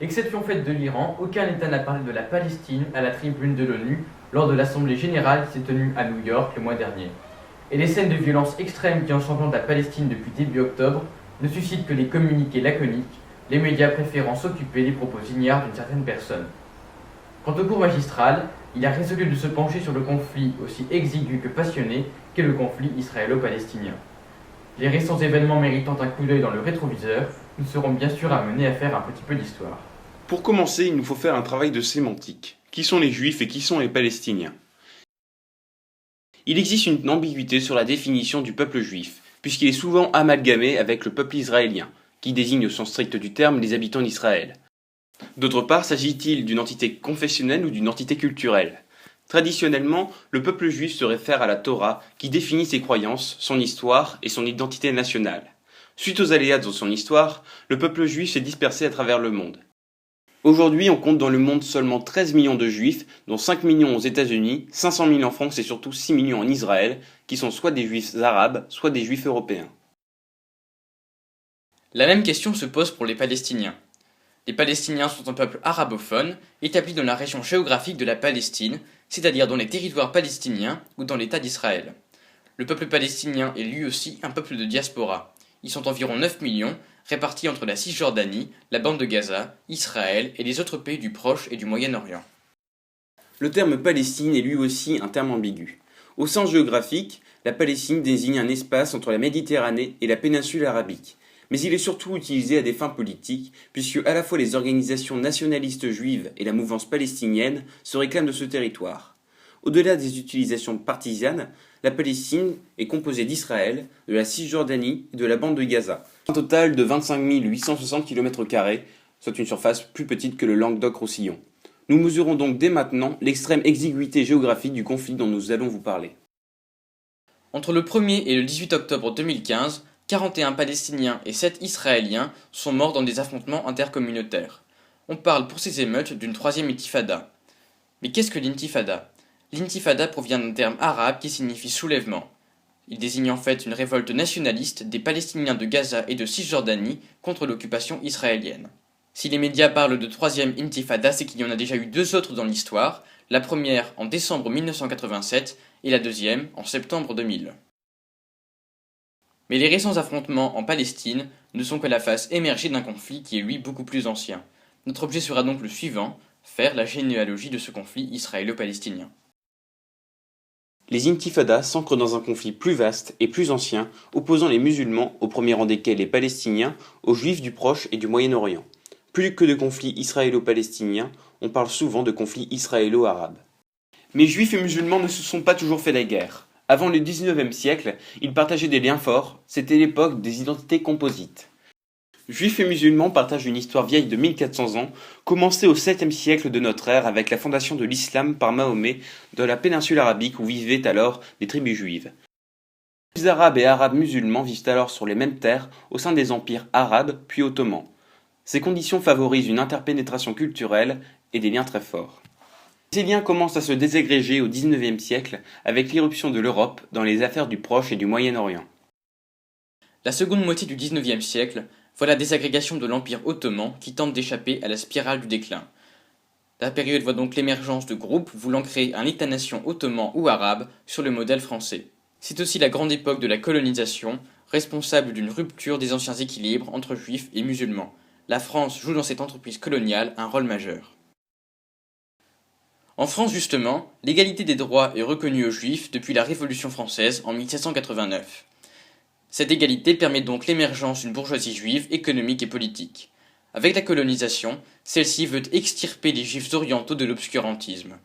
Exception faite de l'Iran, aucun État n'a parlé de la Palestine à la tribune de l'ONU lors de l'Assemblée générale qui s'est tenue à New York le mois dernier. Et les scènes de violence extrême qui ensanglantent la Palestine depuis début octobre ne suscitent que des communiqués laconiques, les médias préférant s'occuper des propos ignares d'une certaine personne. Quant au cours magistral, il a résolu de se pencher sur le conflit aussi exigu que passionné qu'est le conflit israélo-palestinien. Les récents événements méritant un coup d'œil dans le rétroviseur, nous serons bien sûr amenés à faire un petit peu d'histoire. Pour commencer, il nous faut faire un travail de sémantique. Qui sont les Juifs et qui sont les Palestiniens? Il existe une ambiguïté sur la définition du peuple juif, puisqu'il est souvent amalgamé avec le peuple israélien, qui désigne au sens strict du terme les habitants d'Israël. D'autre part, s'agit-il d'une entité confessionnelle ou d'une entité culturelle? Traditionnellement, le peuple juif se réfère à la Torah qui définit ses croyances, son histoire et son identité nationale. Suite aux aléas de son histoire, le peuple juif s'est dispersé à travers le monde. Aujourd'hui, on compte dans le monde seulement 13 millions de juifs, dont 5 millions aux États-Unis, 500 000 en France et surtout 6 millions en Israël, qui sont soit des juifs arabes, soit des juifs européens. La même question se pose pour les Palestiniens. Les Palestiniens sont un peuple arabophone, établi dans la région géographique de la Palestine, c'est-à-dire dans les territoires palestiniens ou dans l'État d'Israël. Le peuple palestinien est lui aussi un peuple de diaspora. Ils sont environ 9 millions, répartis entre la Cisjordanie, la bande de Gaza, Israël et les autres pays du Proche et du Moyen-Orient. Le terme Palestine est lui aussi un terme ambigu. Au sens géographique, la Palestine désigne un espace entre la Méditerranée et la péninsule arabique. Mais il est surtout utilisé à des fins politiques, puisque à la fois les organisations nationalistes juives et la mouvance palestinienne se réclament de ce territoire. Au-delà des utilisations partisanes, la Palestine est composée d'Israël, de la Cisjordanie et de la bande de Gaza. Un total de 25 860 km², soit une surface plus petite que le Languedoc-Roussillon. Nous mesurons donc dès maintenant l'extrême exiguïté géographique du conflit dont nous allons vous parler. Entre le 1er et le 18 octobre 2015, 41 Palestiniens et 7 Israéliens sont morts dans des affrontements intercommunautaires. On parle pour ces émeutes d'une troisième intifada. Mais qu'est-ce que l'intifada? L'intifada provient d'un terme arabe qui signifie soulèvement. Il désigne en fait une révolte nationaliste des Palestiniens de Gaza et de Cisjordanie contre l'occupation israélienne. Si les médias parlent de troisième intifada, c'est qu'il y en a déjà eu deux autres dans l'histoire, la première en décembre 1987 et la deuxième en septembre 2000. Mais les récents affrontements en Palestine ne sont que la face émergée d'un conflit qui est lui beaucoup plus ancien. Notre objet sera donc le suivant, faire la généalogie de ce conflit israélo-palestinien. Les intifadas s'ancrent dans un conflit plus vaste et plus ancien, opposant les musulmans, au premier rang desquels les Palestiniens, aux Juifs du Proche et du Moyen-Orient. Plus que de conflits israélo-palestiniens, on parle souvent de conflits israélo-arabes. Mais Juifs et musulmans ne se sont pas toujours fait la guerre. Avant le XIXe siècle, ils partageaient des liens forts, c'était l'époque des identités composites. Juifs et musulmans partagent une histoire vieille de 1400 ans, commencée au 7e siècle de notre ère avec la fondation de l'islam par Mahomet dans la péninsule arabique où vivaient alors des tribus juives. Les Juifs arabes et arabes musulmans vivent alors sur les mêmes terres au sein des empires arabes puis ottomans. Ces conditions favorisent une interpénétration culturelle et des liens très forts. Ces liens commencent à se désagréger au XIXe siècle avec l'irruption de l'Europe dans les affaires du Proche et du Moyen-Orient. La seconde moitié du XIXe siècle voit la désagrégation de l'Empire ottoman qui tente d'échapper à la spirale du déclin. La période voit donc l'émergence de groupes voulant créer un État-nation ottoman ou arabe sur le modèle français. C'est aussi la grande époque de la colonisation, responsable d'une rupture des anciens équilibres entre juifs et musulmans. La France joue dans cette entreprise coloniale un rôle majeur. En France justement, l'égalité des droits est reconnue aux Juifs depuis la Révolution française en 1789. Cette égalité permet donc l'émergence d'une bourgeoisie juive économique et politique. Avec la colonisation, celle-ci veut extirper les Juifs orientaux de l'obscurantisme.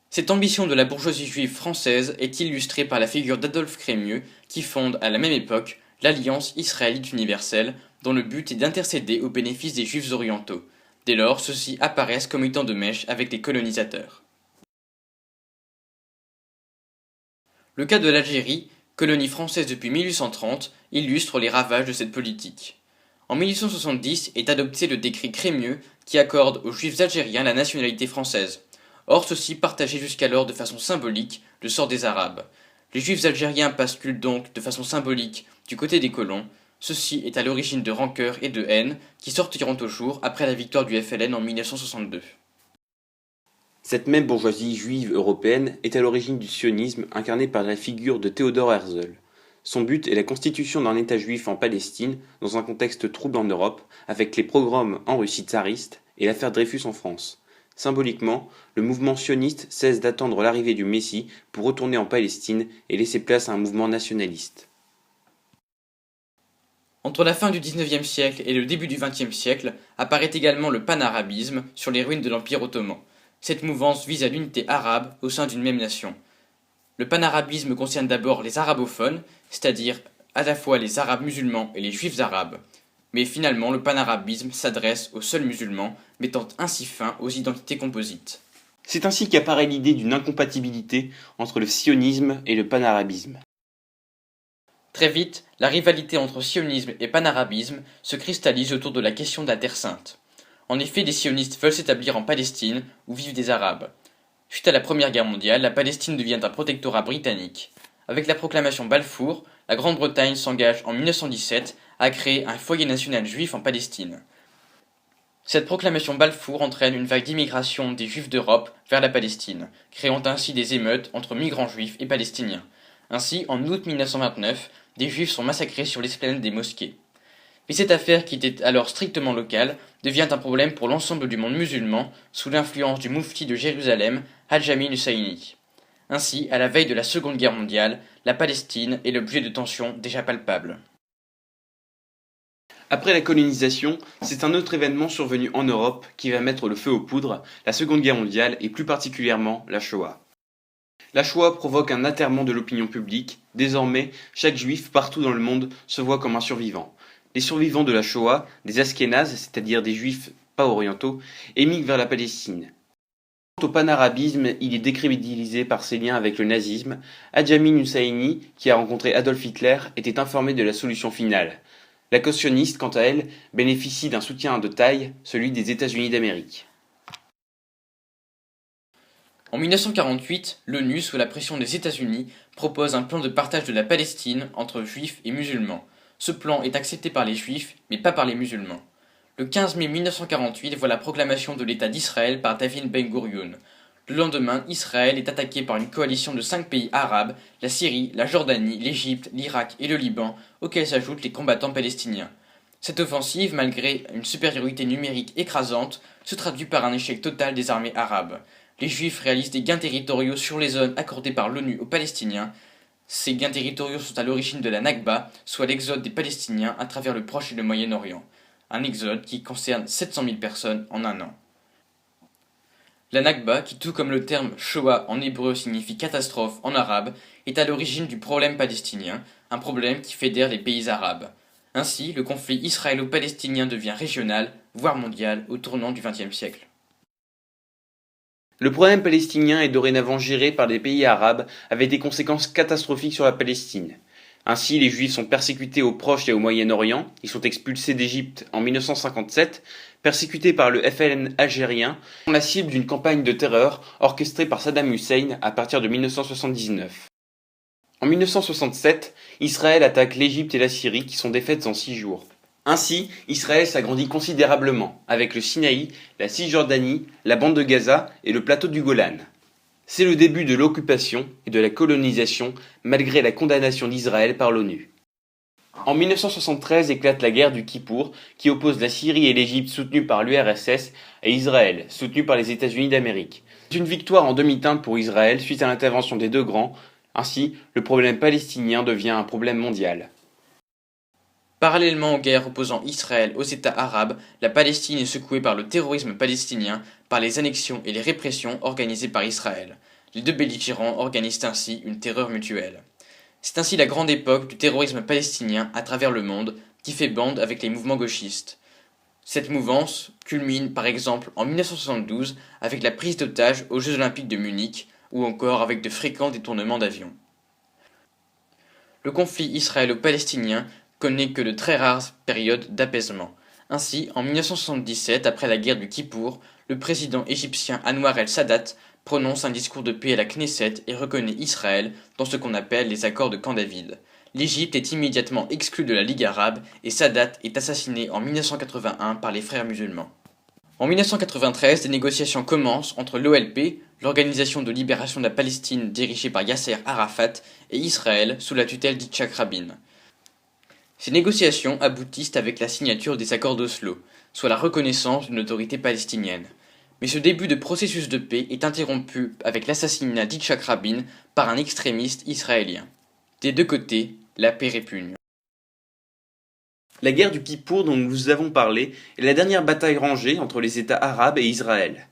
Cette ambition de la bourgeoisie juive française est illustrée par la figure d'Adolphe Crémieux qui fonde à la même époque l'Alliance israélite universelle dont le but est d'intercéder au bénéfice des Juifs orientaux. Dès lors, ceux-ci apparaissent comme étant de mèche avec les colonisateurs. Le cas de l'Algérie, colonie française depuis 1830, illustre les ravages de cette politique. En 1870 est adopté le décret Crémieux qui accorde aux Juifs algériens la nationalité française. Or, ceux-ci partageaient jusqu'alors de façon symbolique le sort des Arabes. Les Juifs algériens basculent donc de façon symbolique du côté des colons, Ceci est à l'origine de rancœur et de haine qui sortiront au jour après la victoire du FLN en 1962. Cette même bourgeoisie juive européenne est à l'origine du sionisme incarné par la figure de Theodor Herzl. Son but est la constitution d'un État juif en Palestine dans un contexte trouble en Europe avec les pogroms en Russie tsariste et l'affaire Dreyfus en France. Symboliquement, le mouvement sioniste cesse d'attendre l'arrivée du Messie pour retourner en Palestine et laisser place à un mouvement nationaliste. Entre la fin du XIXe siècle et le début du XXe siècle apparaît également le panarabisme sur les ruines de l'Empire ottoman. Cette mouvance vise à l'unité arabe au sein d'une même nation. Le panarabisme concerne d'abord les arabophones, c'est-à-dire à la fois les arabes musulmans et les juifs arabes. Mais finalement, le panarabisme s'adresse aux seuls musulmans, mettant ainsi fin aux identités composites. C'est ainsi qu'apparaît l'idée d'une incompatibilité entre le sionisme et le panarabisme. Très vite, la rivalité entre sionisme et panarabisme se cristallise autour de la question de la Terre sainte. En effet, les sionistes veulent s'établir en Palestine, où vivent des Arabes. Suite à la Première Guerre mondiale, la Palestine devient un protectorat britannique. Avec la proclamation Balfour, la Grande-Bretagne s'engage en 1917 à créer un foyer national juif en Palestine. Cette proclamation Balfour entraîne une vague d'immigration des Juifs d'Europe vers la Palestine, créant ainsi des émeutes entre migrants juifs et palestiniens. Ainsi, en août 1929, des Juifs sont massacrés sur l'esplanade des mosquées. Mais cette affaire, qui était alors strictement locale, devient un problème pour l'ensemble du monde musulman, sous l'influence du moufti de Jérusalem, Al-Jami Husseini. Ainsi, à la veille de la Seconde Guerre mondiale, la Palestine est l'objet de tensions déjà palpables. Après la colonisation, c'est un autre événement survenu en Europe qui va mettre le feu aux poudres, la Seconde Guerre mondiale et plus particulièrement la Shoah. La Shoah provoque un atterrement de l'opinion publique. Désormais, chaque juif partout dans le monde se voit comme un survivant. Les survivants de la Shoah, des Askénazes, c'est-à-dire des juifs pas orientaux, émigrent vers la Palestine. Quant au panarabisme, il est décrédibilisé par ses liens avec le nazisme. Al-Jami Husseini, qui a rencontré Adolf Hitler, était informé de la solution finale. La cause sioniste, quant à elle, bénéficie d'un soutien de taille, celui des États-Unis d'Amérique. En 1948, l'ONU, sous la pression des États-Unis, propose un plan de partage de la Palestine entre juifs et musulmans. Ce plan est accepté par les juifs, mais pas par les musulmans. Le 15 mai 1948 voit la proclamation de l'État d'Israël par David Ben Gourion. Le lendemain, Israël est attaqué par une coalition de 5 pays arabes, la Syrie, la Jordanie, l'Égypte, l'Irak et le Liban, auxquels s'ajoutent les combattants palestiniens. Cette offensive, malgré une supériorité numérique écrasante, se traduit par un échec total des armées arabes. Les Juifs réalisent des gains territoriaux sur les zones accordées par l'ONU aux Palestiniens. Ces gains territoriaux sont à l'origine de la Nakba, soit l'exode des Palestiniens à travers le Proche et le Moyen-Orient. Un exode qui concerne 700 000 personnes en un an. La Nakba, qui tout comme le terme Shoah en hébreu signifie catastrophe en arabe, est à l'origine du problème palestinien, un problème qui fédère les pays arabes. Ainsi, le conflit israélo-palestinien devient régional, voire mondial, au tournant du XXe siècle. Le problème palestinien est dorénavant géré par les pays arabes avec des conséquences catastrophiques sur la Palestine. Ainsi, les Juifs sont persécutés au Proche et au Moyen-Orient, ils sont expulsés d'Égypte en 1957, persécutés par le FLN algérien, sont la cible d'une campagne de terreur orchestrée par Saddam Hussein à partir de 1979. En 1967, Israël attaque l'Égypte et la Syrie qui sont défaites en 6 jours. Ainsi, Israël s'agrandit considérablement, avec le Sinaï, la Cisjordanie, la bande de Gaza et le plateau du Golan. C'est le début de l'occupation et de la colonisation, malgré la condamnation d'Israël par l'ONU. En 1973 éclate la guerre du Kippour, qui oppose la Syrie et l'Égypte soutenues par l'URSS et Israël, soutenu par les États-Unis d'Amérique. C'est une victoire en demi-teinte pour Israël suite à l'intervention des deux grands. Ainsi, le problème palestinien devient un problème mondial. Parallèlement aux guerres opposant Israël aux États arabes, la Palestine est secouée par le terrorisme palestinien, par les annexions et les répressions organisées par Israël. Les deux belligérants organisent ainsi une terreur mutuelle. C'est ainsi la grande époque du terrorisme palestinien à travers le monde qui fait bande avec les mouvements gauchistes. Cette mouvance culmine par exemple en 1972 avec la prise d'otages aux Jeux Olympiques de Munich ou encore avec de fréquents détournements d'avions. Le conflit israélo-palestinien connaît que de très rares périodes d'apaisement. Ainsi, en 1977, après la guerre du Kippour, le président égyptien Anwar el-Sadat prononce un discours de paix à la Knesset et reconnaît Israël dans ce qu'on appelle les accords de Camp David. l'Égypte est immédiatement exclue de la Ligue arabe et Sadat est assassiné en 1981 par les frères musulmans. En 1993, des négociations commencent entre l'OLP, l'Organisation de libération de la Palestine dirigée par Yasser Arafat, et Israël sous la tutelle d'Yitzhak Rabin. Ces négociations aboutissent avec la signature des accords d'Oslo, soit la reconnaissance d'une autorité palestinienne. Mais ce début de processus de paix est interrompu avec l'assassinat d'Yitzhak Rabin par un extrémiste israélien. Des deux côtés, la paix répugne. La guerre du Kippour dont nous vous avons parlé est la dernière bataille rangée entre les États arabes et Israël.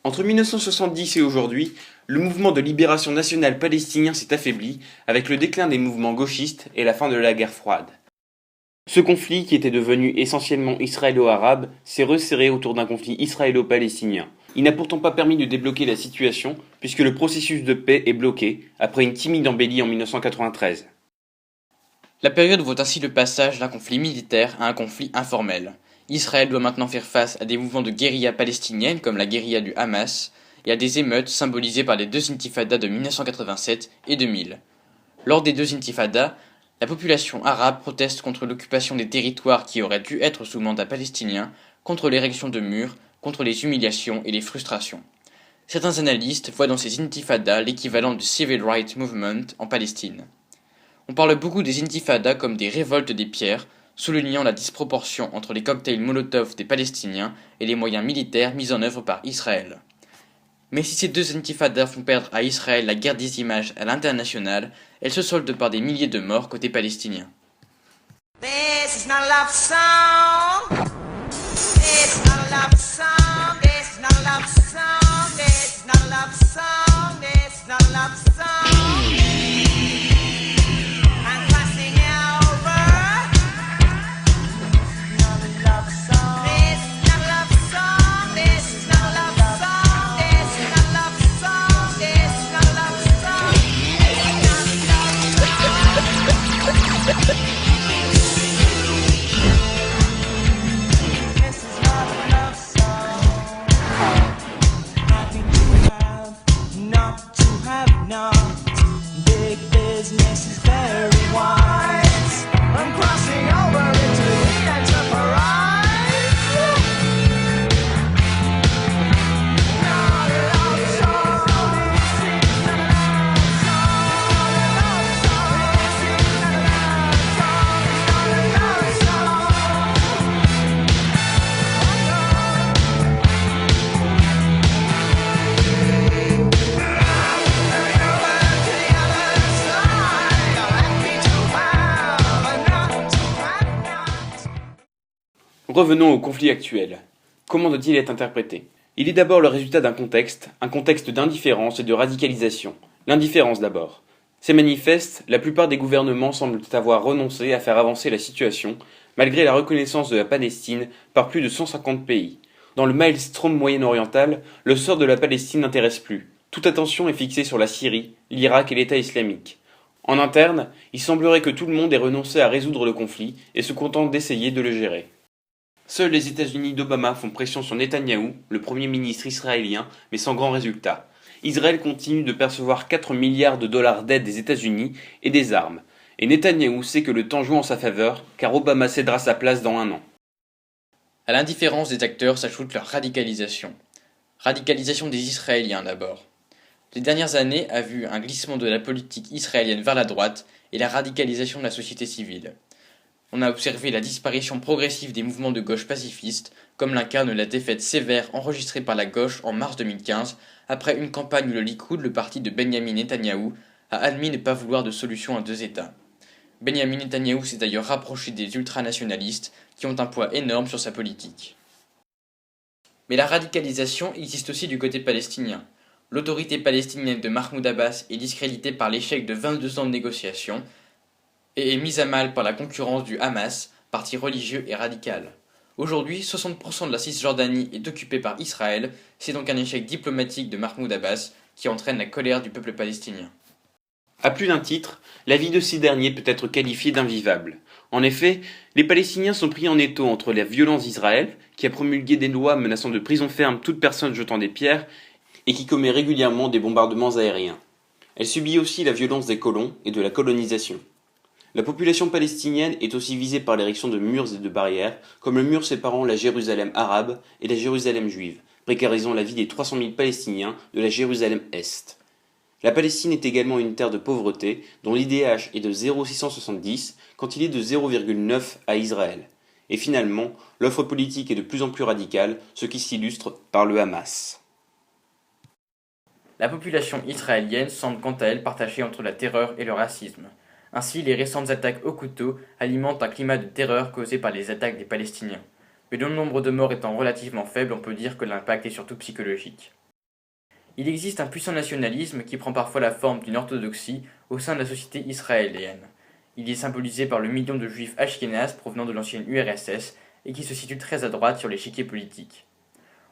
Entre 1970 et aujourd'hui, le mouvement de libération nationale palestinien s'est affaibli avec le déclin des mouvements gauchistes et la fin de la guerre froide. Ce conflit, qui était devenu essentiellement israélo-arabe, s'est resserré autour d'un conflit israélo-palestinien. Il n'a pourtant pas permis de débloquer la situation, puisque le processus de paix est bloqué, après une timide embellie en 1993. La période voit ainsi le passage d'un conflit militaire à un conflit informel. Israël doit maintenant faire face à des mouvements de guérilla palestinienne comme la guérilla du Hamas et à des émeutes symbolisées par les deux intifadas de 1987 et 2000. Lors des deux intifadas, la population arabe proteste contre l'occupation des territoires qui auraient dû être sous mandat palestinien, contre l'érection de murs, contre les humiliations et les frustrations. Certains analystes voient dans ces intifadas l'équivalent du Civil Rights Movement en Palestine. On parle beaucoup des intifadas comme des révoltes des pierres, soulignant la disproportion entre les cocktails Molotov des Palestiniens et les moyens militaires mis en œuvre par Israël. Mais si ces deux intifadas font perdre à Israël la guerre des images à l'international, elles se soldent par des milliers de morts côté palestinien. This is not a love song. This is not a love song. This is not a love song. This is not a love song. This is not a love song. Revenons au conflit actuel. Comment doit-il être interprété ? Il est d'abord le résultat d'un contexte, un contexte d'indifférence et de radicalisation. L'indifférence d'abord. C'est manifeste, la plupart des gouvernements semblent avoir renoncé à faire avancer la situation, malgré la reconnaissance de la Palestine par plus de 150 pays. Dans le maelstrom moyen-oriental, le sort de la Palestine n'intéresse plus. Toute attention est fixée sur la Syrie, l'Irak et l'État islamique. En interne, il semblerait que tout le monde ait renoncé à résoudre le conflit et se contente d'essayer de le gérer. Seuls les États-Unis d'Obama font pression sur Netanyahou, le premier ministre israélien, mais sans grand résultat. Israël continue de percevoir 4 milliards de dollars d'aide des États-Unis et des armes. Et Netanyahou sait que le temps joue en sa faveur, car Obama cédera sa place dans 1 an. À l'indifférence des acteurs s'ajoute leur radicalisation. Radicalisation des Israéliens d'abord. Les dernières années a vu un glissement de la politique israélienne vers la droite et la radicalisation de la société civile. On a observé la disparition progressive des mouvements de gauche pacifistes, comme l'incarne la défaite sévère enregistrée par la gauche en mars 2015, après une campagne où le Likoud, le parti de Benyamin Netanyahou, a admis ne pas vouloir de solution à 2 États. Benyamin Netanyahou s'est d'ailleurs rapproché des ultranationalistes, qui ont un poids énorme sur sa politique. Mais la radicalisation existe aussi du côté palestinien. L'autorité palestinienne de Mahmoud Abbas est discréditée par l'échec de 22 ans de négociations, et est mise à mal par la concurrence du Hamas, parti religieux et radical. Aujourd'hui, 60% de la Cisjordanie est occupée par Israël, c'est donc un échec diplomatique de Mahmoud Abbas qui entraîne la colère du peuple palestinien. À plus d'un titre, la vie de ces derniers peut être qualifiée d'invivable. En effet, les Palestiniens sont pris en étau entre la violence d'Israël, qui a promulgué des lois menaçant de prison ferme toute personne jetant des pierres, et qui commet régulièrement des bombardements aériens. Elle subit aussi la violence des colons et de la colonisation. La population palestinienne est aussi visée par l'érection de murs et de barrières, comme le mur séparant la Jérusalem arabe et la Jérusalem juive, précarisant la vie des 300 000 Palestiniens de la Jérusalem Est. La Palestine est également une terre de pauvreté, dont l'IDH est de 0,670 quand il est de 0,9 à Israël. Et finalement, l'offre politique est de plus en plus radicale, ce qui s'illustre par le Hamas. La population israélienne semble quant à elle partagée entre la terreur et le racisme. Ainsi, les récentes attaques au couteau alimentent un climat de terreur causé par les attaques des Palestiniens. Mais le nombre de morts étant relativement faible, on peut dire que l'impact est surtout psychologique. Il existe un puissant nationalisme qui prend parfois la forme d'une orthodoxie au sein de la société israélienne. Il est symbolisé par le million de juifs ashkénazes provenant de l'ancienne URSS et qui se situe très à droite sur l'échiquier politique.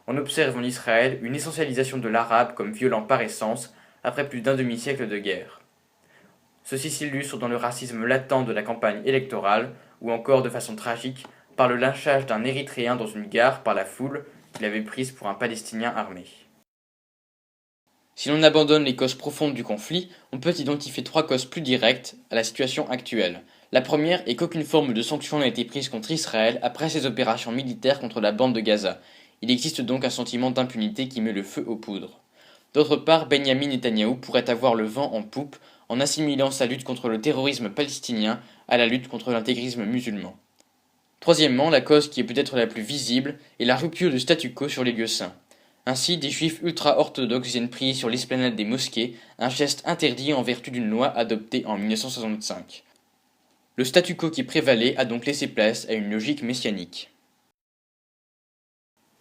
On observe en Israël une essentialisation de l'arabe comme violent par essence après plus d'un demi-siècle de guerre. Ceci s'illustre dans le racisme latent de la campagne électorale ou encore de façon tragique par le lynchage d'un Érythréen dans une gare par la foule qu'il avait prise pour un Palestinien armé. Si l'on abandonne les causes profondes du conflit, on peut identifier 3 causes plus directes à la situation actuelle. La première est qu'aucune forme de sanction n'a été prise contre Israël après ses opérations militaires contre la bande de Gaza. Il existe donc un sentiment d'impunité qui met le feu aux poudres. D'autre part, Benyamin Netanyahou pourrait avoir le vent en poupe en assimilant sa lutte contre le terrorisme palestinien à la lutte contre l'intégrisme musulman. Troisièmement, la cause qui est peut-être la plus visible est la rupture du statu quo sur les lieux saints. Ainsi, des juifs ultra-orthodoxes viennent prier sur l'esplanade des mosquées, un geste interdit en vertu d'une loi adoptée en 1965. Le statu quo qui prévalait a donc laissé place à une logique messianique.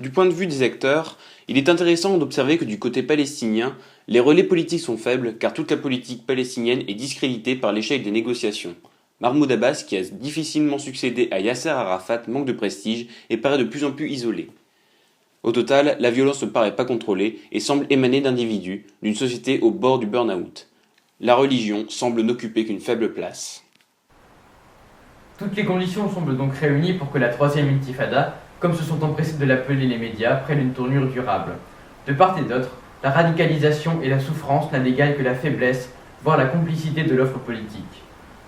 Du point de vue des acteurs, il est intéressant d'observer que du côté palestinien, les relais politiques sont faibles car toute la politique palestinienne est discréditée par l'échec des négociations. Mahmoud Abbas, qui a difficilement succédé à Yasser Arafat, manque de prestige et paraît de plus en plus isolé. Au total, la violence ne paraît pas contrôlée et semble émaner d'individus, d'une société au bord du burn-out. La religion semble n'occuper qu'une faible place. Toutes les conditions semblent donc réunies pour que la troisième intifada, comme se sont empressés de l'appeler les médias, prenne une tournure durable. De part et d'autre, la radicalisation et la souffrance n'a d'égal que la faiblesse, voire la complicité de l'offre politique.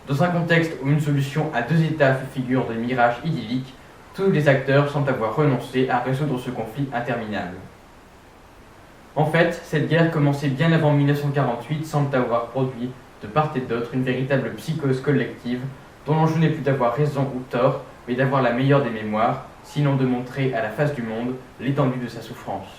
Dans un contexte où une solution à 2 États fait figure de mirage idyllique, tous les acteurs semblent avoir renoncé à résoudre ce conflit interminable. En fait, cette guerre commencée bien avant 1948 semble avoir produit, de part et d'autre, une véritable psychose collective, dont l'enjeu n'est plus d'avoir raison ou tort, mais d'avoir la meilleure des mémoires, sinon de montrer à la face du monde l'étendue de sa souffrance.